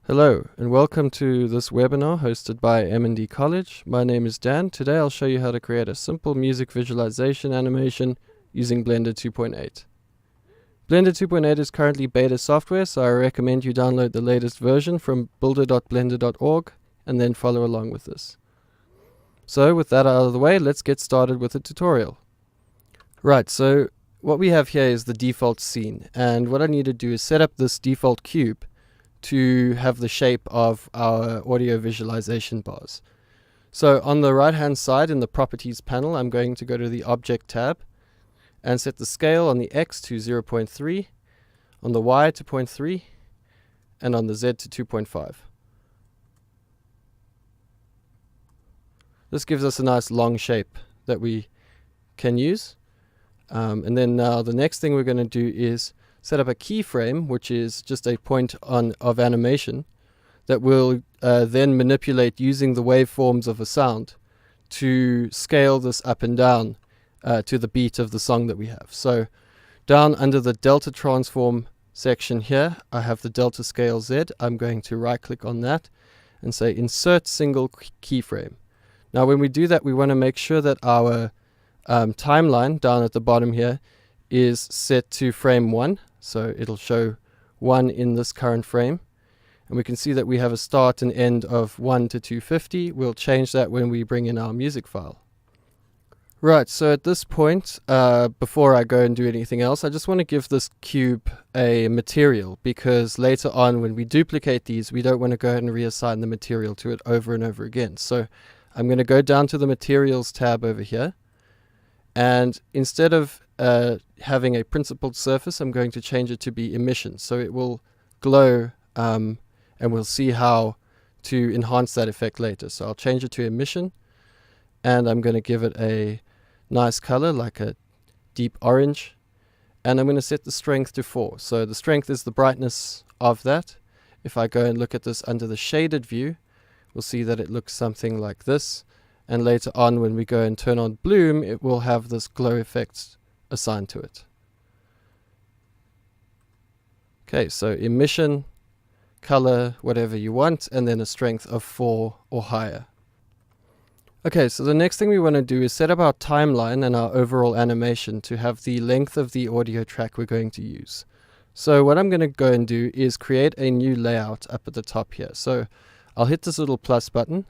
Hello, and welcome to this webinar hosted by Emendy College. My name is Dan. Today I'll show you how to create a simple music visualization animation using Blender 2.8. Blender 2.8 is currently beta software, so I recommend you download the latest version from builder.blender.org and then follow along with this. So with that out of the way, let's get started with the tutorial. Right, so what we have here is the default scene, and what I need to do is set up this default cube to have the shape of our audio visualization bars. So on the right hand side in the properties panel, I'm going to go to the object tab and set the scale on the X to 0.3, on the Y to 0.3, and on the Z to 2.5. This gives us a nice long shape that we can use. And then now the next thing we're going to do is set up a keyframe, which is just a point of animation that will then manipulate using the waveforms of a sound to scale this up and down to the beat of the song that we have. So down under the delta transform section here, I have the delta scale Z. I'm going to right click on that and say insert single keyframe. Now when we do that, we want to make sure that our timeline down at the bottom here is set to frame 1. So it'll show 1 in this current frame. And we can see that we have a start and end of 1 to 250. We'll change that when we bring in our music file. Right, so at this point, before I go and do anything else, I just want to give this cube a material, because later on when we duplicate these, we don't want to go ahead and reassign the material to it over and over again. So I'm going to go down to the materials tab over here. And instead of having a principled surface, I'm going to change it to be emission. So it will glow, and we'll see how to enhance that effect later. So I'll change it to emission, and I'm going to give it a nice color, like a deep orange. And I'm going to set the strength to 4. So the strength is the brightness of that. If I go and look at this under the shaded view, we'll see that it looks something like this. And later on, when we go and turn on bloom, it will have this glow effect assigned to it. Okay, so emission, color, whatever you want, and then a strength of 4 or higher. Okay, so the next thing we want to do is set up our timeline and our overall animation to have the length of the audio track we're going to use. So what I'm going to go and do is create a new layout up at the top here. So I'll hit this little plus button,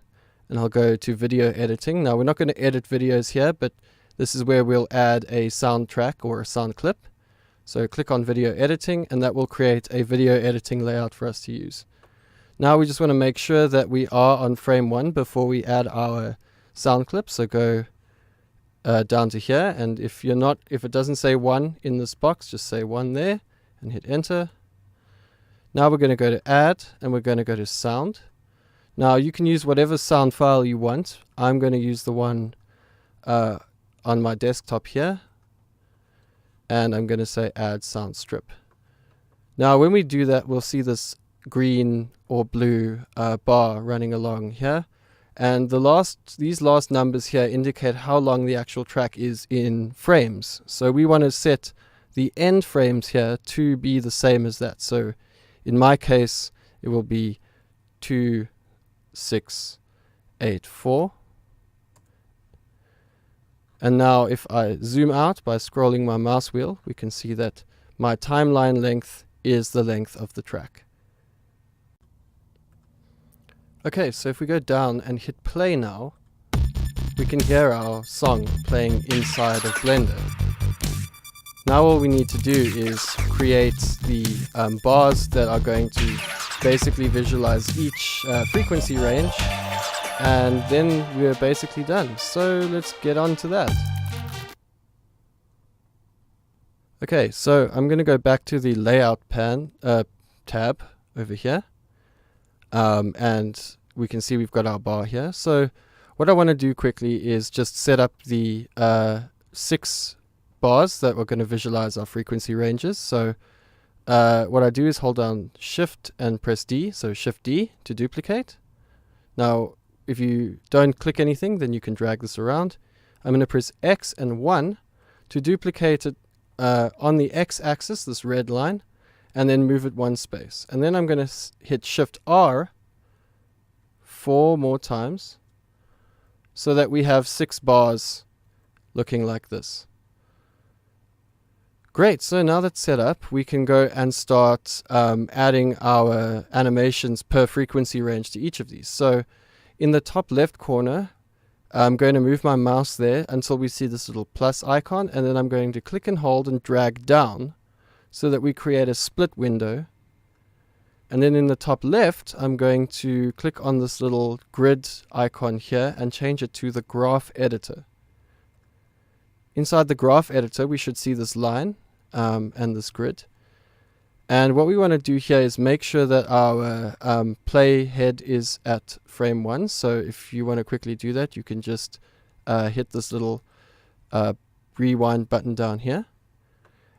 and I'll go to video editing. Now we're not going to edit videos here, but this is where we'll add a soundtrack or a sound clip. So click on video editing, and that will create a video editing layout for us to use. Now we just want to make sure that we are on frame 1 before we add our sound clip. So go down to here, and if it doesn't say 1 in this box, just say 1 there and hit enter. Now we're going to go to add, and we're going to go to sound. Now you can use whatever sound file you want. I'm going to use the one on my desktop here, and I'm going to say add sound strip. Now when we do that, we'll see this green or blue bar running along here, and these last numbers here indicate how long the actual track is in frames. So we want to set the end frames here to be the same as that. So in my case, it will be 2, 6, 8, 4. And now if I zoom out by scrolling my mouse wheel, we can see that my timeline length is the length of the track. Okay, so if we go down and hit play now, we can hear our song playing inside of Blender. Now all we need to do is create the bars that are going to basically visualize each frequency range, and then we're basically done. So let's get on to that. Okay, so I'm going to go back to the layout tab over here, and we can see we've got our bar here. So what I want to do quickly is just set up the 6 bars that we're going to visualize our frequency ranges. So what I do is hold down Shift and press D, so Shift D to duplicate. Now, if you don't click anything, then you can drag this around. I'm going to press X and 1 to duplicate it on the X axis, this red line, and then move it one space. And then I'm going to hit Shift R 4 more times so that we have 6 bars looking like this. Great, so now that's set up, we can go and start adding our animations per frequency range to each of these. So in the top left corner, I'm going to move my mouse there until we see this little plus icon, and then I'm going to click and hold and drag down so that we create a split window. And then in the top left, I'm going to click on this little grid icon here and change it to the graph editor. Inside the graph editor, we should see this line and this grid. And what we want to do here is make sure that our play head is at frame 1. So if you want to quickly do that, you can just hit this little rewind button down here.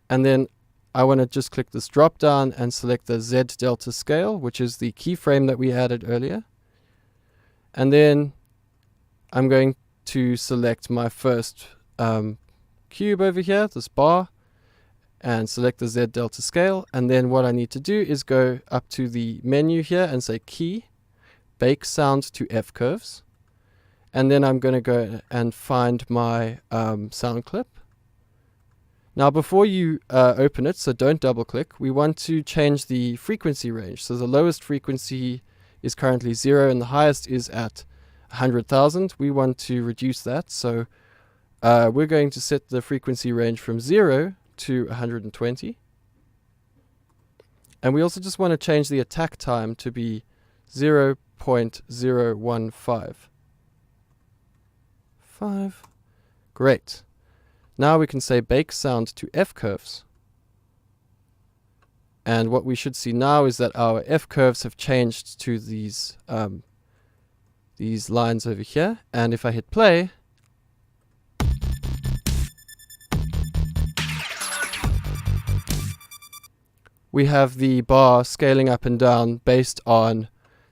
And then I want to just click this drop down and select the Z delta scale, which is the keyframe that we added earlier. And then I'm going to select my first cube over here, this bar, and select the Z delta scale. And then what I need to do is go up to the menu here and say key, bake sound to F curves. And then I'm going to go and find my sound clip. Now before you open it, so don't double click, we want to change the frequency range. So the lowest frequency is currently 0 and the highest is at 100,000. We want to reduce that. So we're going to set the frequency range from 0 to 120. And we also just want to change the attack time to be 0.015. Great. Now we can say bake sound to F curves. And what we should see now is that our F curves have changed to these lines over here. And if I hit play, we have the bar scaling up and down based on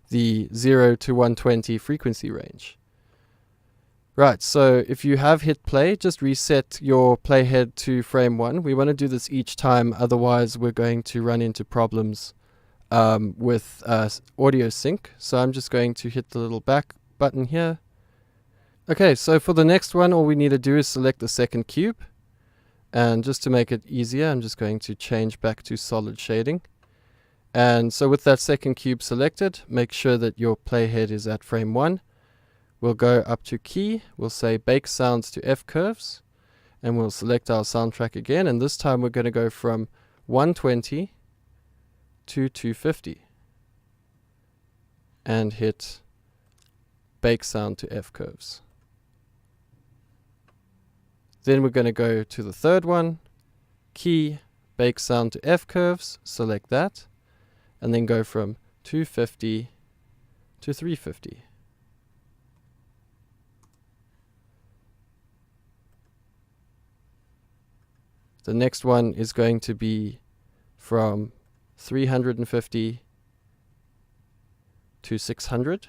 the 0 to 120 frequency range. Right, so if you have hit play, just reset your playhead to frame 1. We want to do this each time, otherwise we're going to run into problems with audio sync. So I'm just going to hit the little back button here. Okay, so for the next one, all we need to do is select the second cube. And just to make it easier, I'm just going to change back to solid shading. And so with that second cube selected, make sure that your playhead is at frame 1. We'll go up to key, we'll say bake sounds to F curves, and we'll select our soundtrack again, and this time we're going to go from 120 to 250 and hit bake sound to F curves. Then we're going to go to the third one, key, bake sound to F curves, select that, and then go from 250 to 350. The next one is going to be from 350 to 600.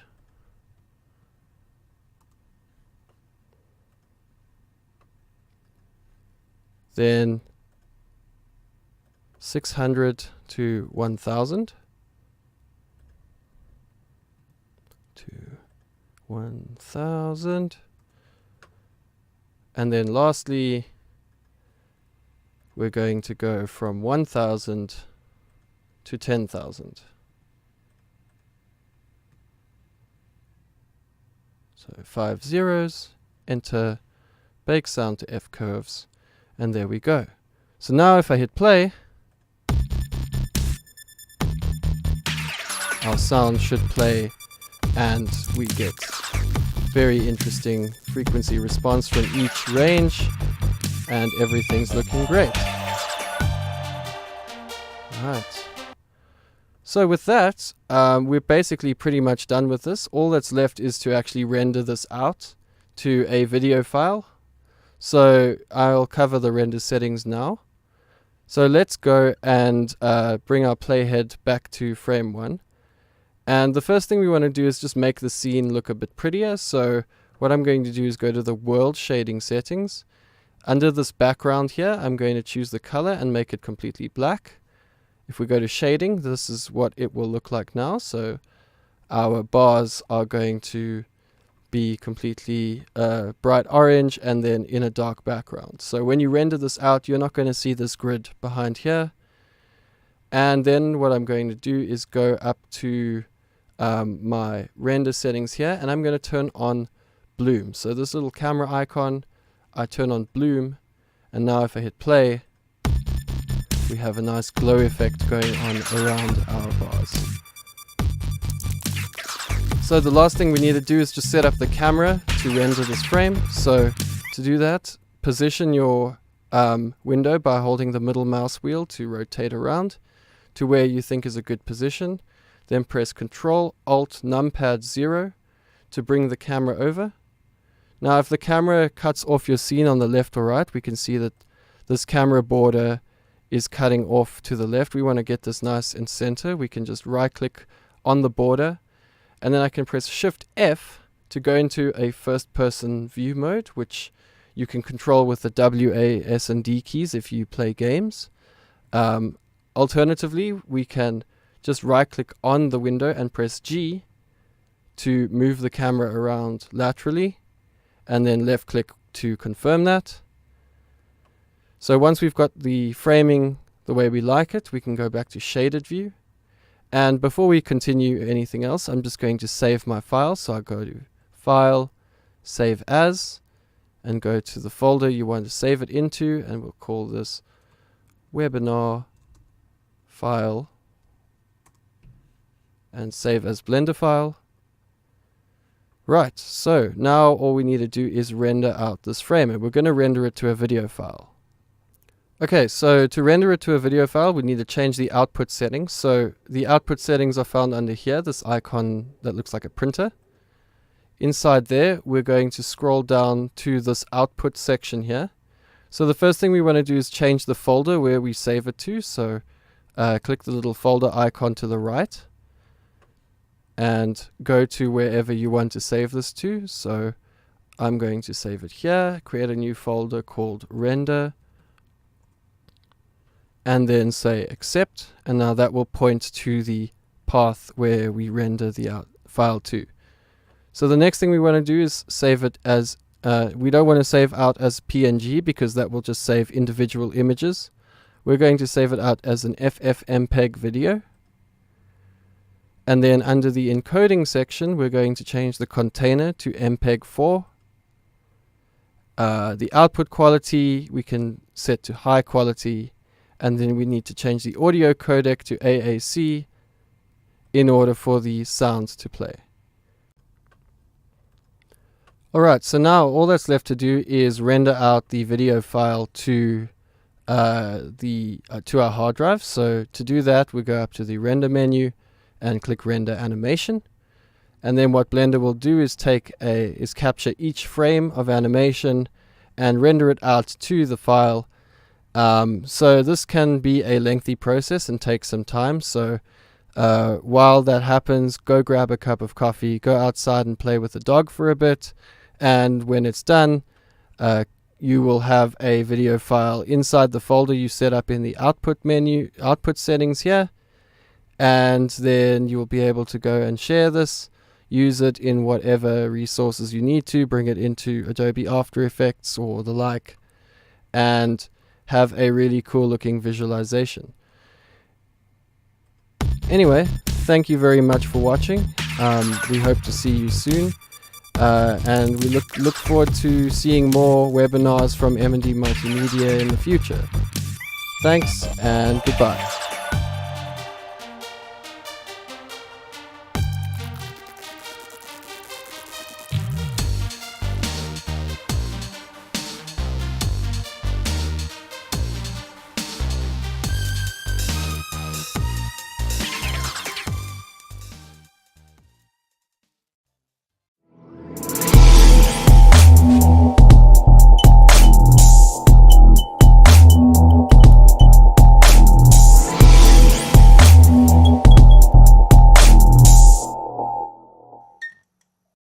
Then 600 to 1000. To 1000. And then lastly, we're going to go from 1000 to 10,000. So 5 zeros, enter bake sound to F curves, and there we go. So now if I hit play, our sound should play and we get very interesting frequency response from each range, and everything's looking great. Right. So with that, we're basically pretty much done with this. All that's left is to actually render this out to a video file. So I'll cover the render settings now. So let's go and bring our playhead back to frame 1. And the first thing we want to do is just make the scene look a bit prettier. So what I'm going to do is go to the world shading settings. Under this background here, I'm going to choose the color and make it completely black. If we go to shading, this is what it will look like now. So our bars are going to be completely bright orange and then in a dark background. So when you render this out, you're not going to see this grid behind here. And then what I'm going to do is go up to my render settings here, and I'm going to turn on bloom. So this little camera icon, I turn on bloom, and now if I hit play, we have a nice glow effect going on around our bars. So the last thing we need to do is just set up the camera to render this frame. So to do that, position your window by holding the middle mouse wheel to rotate around to where you think is a good position. Then press Ctrl Alt Numpad 0 to bring the camera over. Now if the camera cuts off your scene on the left or right, we can see that this camera border is cutting off to the left. We want to get this nice in center. We can just right click on the border, and then I can press Shift F to go into a first person view mode, which you can control with the W, A, S and D keys if you play games. Alternatively, we can just right click on the window and press G to move the camera around laterally, and then left click to confirm that. So once we've got the framing the way we like it, we can go back to shaded view. And before we continue anything else, I'm just going to save my file. So I go to File, Save As, and go to the folder you want to save it into, and we'll call this webinar file and save as Blender file. Right, so now all we need to do is render out this frame, and we're going to render it to a video file. Okay, so to render it to a video file, we need to change the output settings. So the output settings are found under here, this icon that looks like a printer. Inside there, we're going to scroll down to this output section here. So the first thing we want to do is change the folder where we save it to. So click the little folder icon to the right and go to wherever you want to save this to. So I'm going to save it here, create a new folder called render, and then say accept, and now that will point to the path where we render the file to. So the next thing we want to do is save it as, we don't want to save out as PNG because that will just save individual images. We're going to save it out as an FFmpeg video. And then under the encoding section, we're going to change the container to MPEG-4. The output quality we can set to high quality, and then we need to change the audio codec to AAC in order for the sound to play. Alright, so now all that's left to do is render out the video file to our hard drive. So to do that, we go up to the render menu and click render animation. And then what Blender will do is capture each frame of animation and render it out to the file. So this can be a lengthy process and take some time. So while that happens, go grab a cup of coffee, go outside and play with the dog for a bit. And when it's done, you will have a video file inside the folder you set up in the output menu, output settings here. And then you will be able to go and share this, use it in whatever resources you need to, bring it into Adobe After Effects or the like, and have a really cool looking visualization. Anyway, thank you very much for watching. We hope to see you soon. And we look forward to seeing more webinars from Emendy Multimedia in the future. Thanks and goodbye.